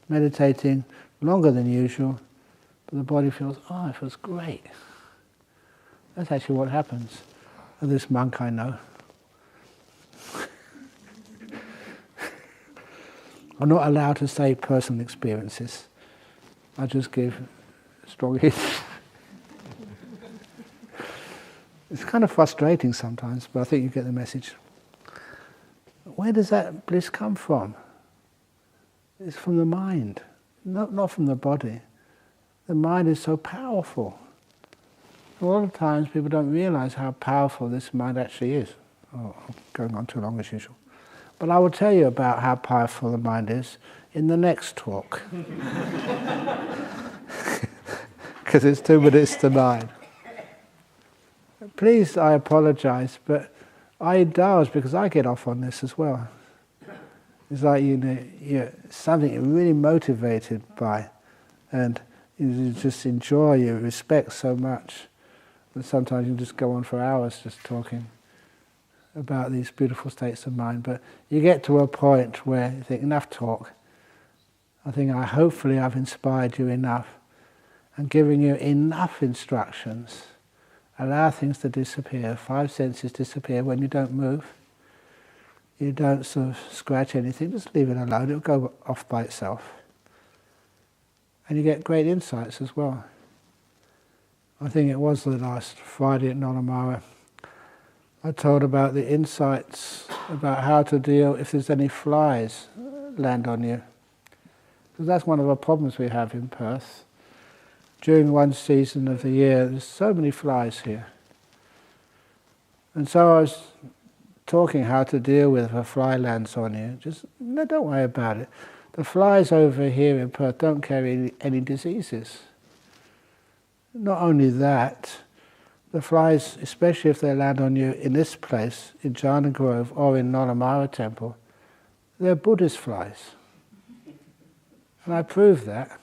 Meditating longer than usual, but the body feels, it feels great. That's actually what happens with this monk I know. I'm not allowed to say personal experiences. I just give strong hints. It's kind of frustrating sometimes, but I think you get the message. Where does that bliss come from? It's from the mind, not from the body. The mind is so powerful. A lot of times people don't realize how powerful this mind actually is. I'm going on too long as usual. But I will tell you about how powerful the mind is in the next talk. Because it's 2 minutes to 9. Please, I apologize, but I indulge because I get off on this as well. It's like you're something you're really motivated by, and you just enjoy, you respect so much that sometimes you just go on for hours just talking about these beautiful states of mind. But you get to a point where you think, enough talk. I think hopefully I've inspired you enough and given you enough instructions. Allow things to disappear. 5 senses disappear when you don't move. You don't sort of scratch anything, just leave it alone, it'll go off by itself. And you get great insights as well. I think it was the last Friday at Nollamara, I told about the insights about how to deal if there's any flies land on you. Because that's one of the problems we have in Perth. During one season of the year, there's so many flies here. And so I was talking how to deal with if a fly lands on you. Just, no, don't worry about it. The flies over here in Perth don't carry any diseases. Not only that, the flies, especially if they land on you in this place, in Jhana Grove or in Nollamara Temple, they're Buddhist flies. And I proved that.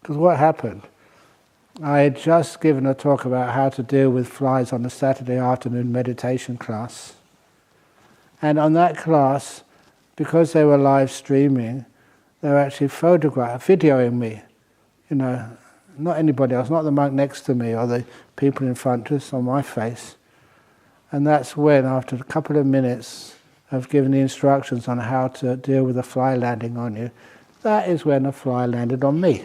Because what happened? I had just given a talk about how to deal with flies on a Saturday afternoon meditation class. And on that class, because they were live streaming, they were actually videoing me. Not anybody else, not the monk next to me or the people in front, just on my face. And that's when, after a couple of minutes of giving the instructions on how to deal with a fly landing on you, that is when a fly landed on me.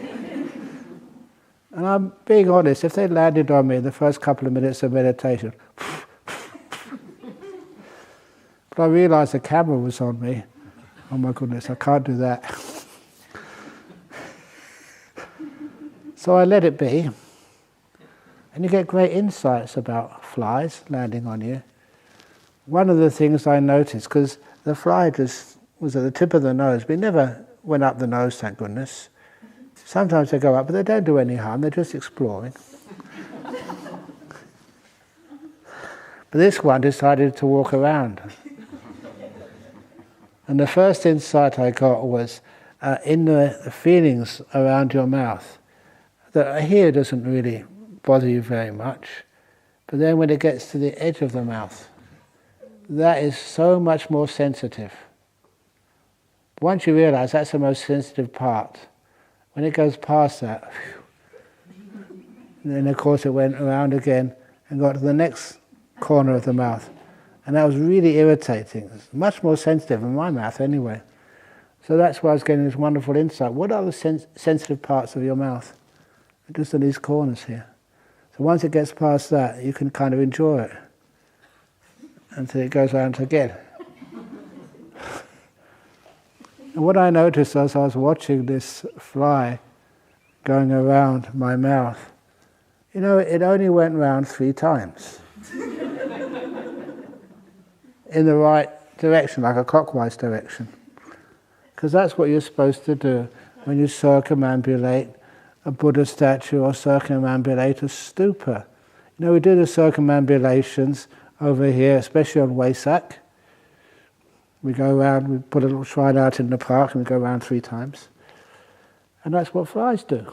And I'm being honest, if they landed on me in the first couple of minutes of meditation, but I realized the camera was on me. Oh my goodness, I can't do that. So I let it be. And you get great insights about flies landing on you. One of the things I noticed, because the fly just was at the tip of the nose, but it never went up the nose, thank goodness. Sometimes they go up, but they don't do any harm, they're just exploring. But this one decided to walk around. And the first insight I got was in the feelings around your mouth. That here doesn't really bother you very much, but then when it gets to the edge of the mouth, that is so much more sensitive. Once you realize that's the most sensitive part, when it goes past that, and then of course it went around again and got to the next corner of the mouth, And that was really irritating. It's much more sensitive in my mouth anyway. So that's why I was getting this wonderful insight. What are the sensitive parts of your mouth? Just in these corners here. So once it gets past that, you can kind of enjoy it until it goes around again. And what I noticed as I was watching this fly going around my mouth, it only went round 3 times. In the right direction, like a clockwise direction. Because that's what you're supposed to do when you circumambulate a Buddha statue or circumambulate a stupa. We do the circumambulations over here, especially on Wesak. We go around, we put a little shrine out in the park and we go around 3 times. And that's what flies do.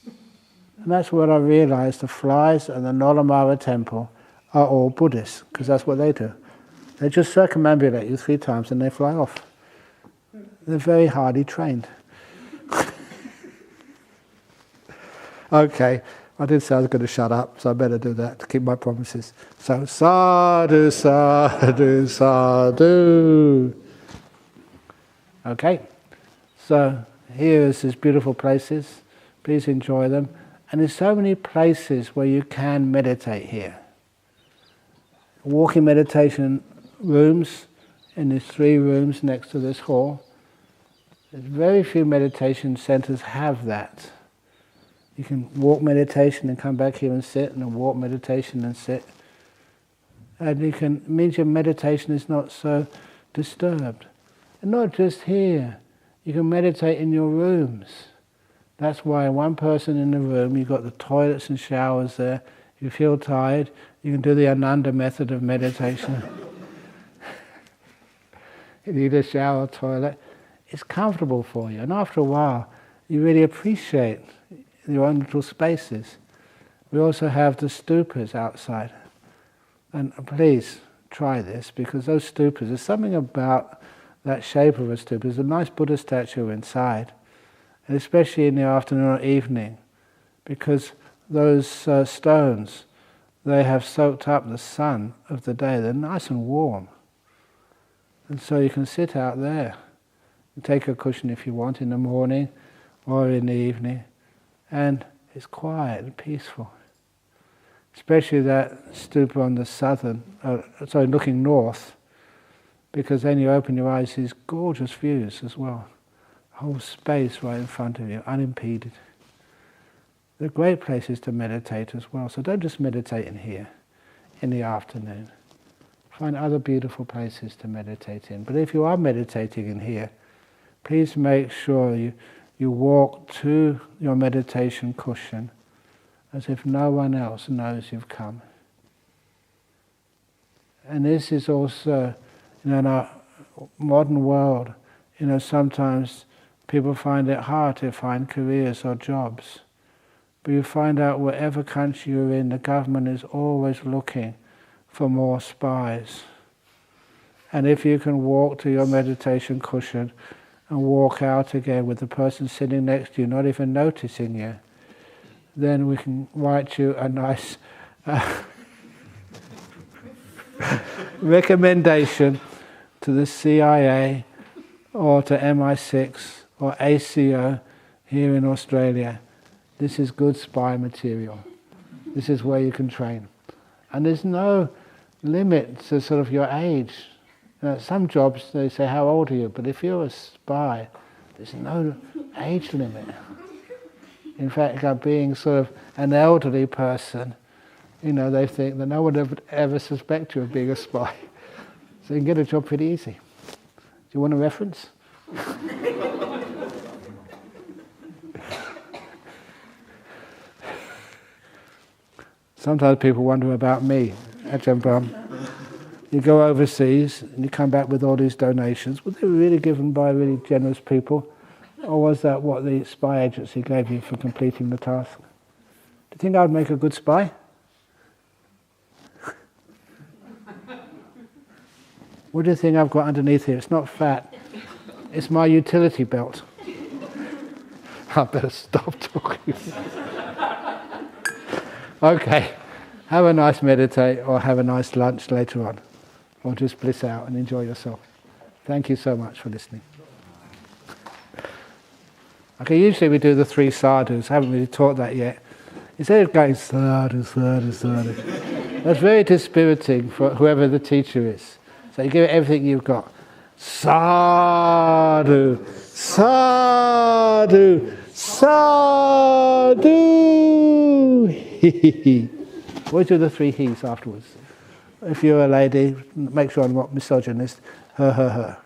And that's what I realized, the flies and the Nolamara temple are all Buddhists, because that's what they do. They just circumambulate you 3 times and they fly off. They're very hardly trained. Okay, I did say I was going to shut up, so I better do that to keep my promises. So, sadhu, sadhu, sadhu. Okay, so here is these beautiful places. Please enjoy them. And there's so many places where you can meditate here. Walking meditation rooms, in these 3 rooms next to this hall. There's very few meditation centers have that. You can walk meditation and come back here and sit, and then walk meditation and sit. And it means your meditation is not so disturbed. And not just here. You can meditate in your rooms. That's why one person in the room, you've got the toilets and showers there. If you feel tired, you can do the Ananda method of meditation. You need a shower, toilet. It's comfortable for you. And after a while, you really appreciate your own little spaces. We also have the stupas outside. And please try this, because those stupas, there's something about that shape of a stupa. There's a nice Buddha statue inside, and especially in the afternoon or evening, because those stones, they have soaked up the sun of the day. They're nice and warm. And so you can sit out there and take a cushion if you want in the morning or in the evening, and it's quiet and peaceful. Especially that stupa on the looking north, because then you open your eyes, these gorgeous views as well. Whole space right in front of you, unimpeded. They're great places to meditate as well. So don't just meditate in here in the afternoon. Find other beautiful places to meditate in. But if you are meditating in here, please make sure you walk to your meditation cushion as if no one else knows you've come. And this is also, in our modern world, sometimes people find it hard to find careers or jobs. But you find out whatever country you're in, the government is always looking for more spies. And if you can walk to your meditation cushion and walk out again with the person sitting next to you not even noticing you, then we can write you a nice recommendation to the CIA or to MI6 or ACO here in Australia. This is good spy material. This is where you can train. And there's no limit to sort of your age. Some jobs, they say, how old are you? But if you're a spy, there's no age limit. In fact, being sort of an elderly person, they think that no one would ever suspect you of being a spy. So you can get a job pretty easy. Do you want a reference? Sometimes people wonder about me, Ajahn Brahm. You go overseas and you come back with all these donations. Were they really given by really generous people? Or was that what the spy agency gave you for completing the task? Do you think I would make a good spy? What do you think I've got underneath here? It's not fat. It's my utility belt. I better stop talking. Okay. Have a nice meditate or have a nice lunch later on. or just bliss out and enjoy yourself. Thank you so much for listening. Okay, usually we do the 3 sadhus. I haven't really taught that yet. Instead of going sadhu, sadhu, sadhu, that's very dispiriting for whoever the teacher is. So you give it everything you've got. Sadhu, sadhu, sadhu. Always do the 3 he's afterwards. If you're a lady, make sure I'm not misogynist. Her, her, her.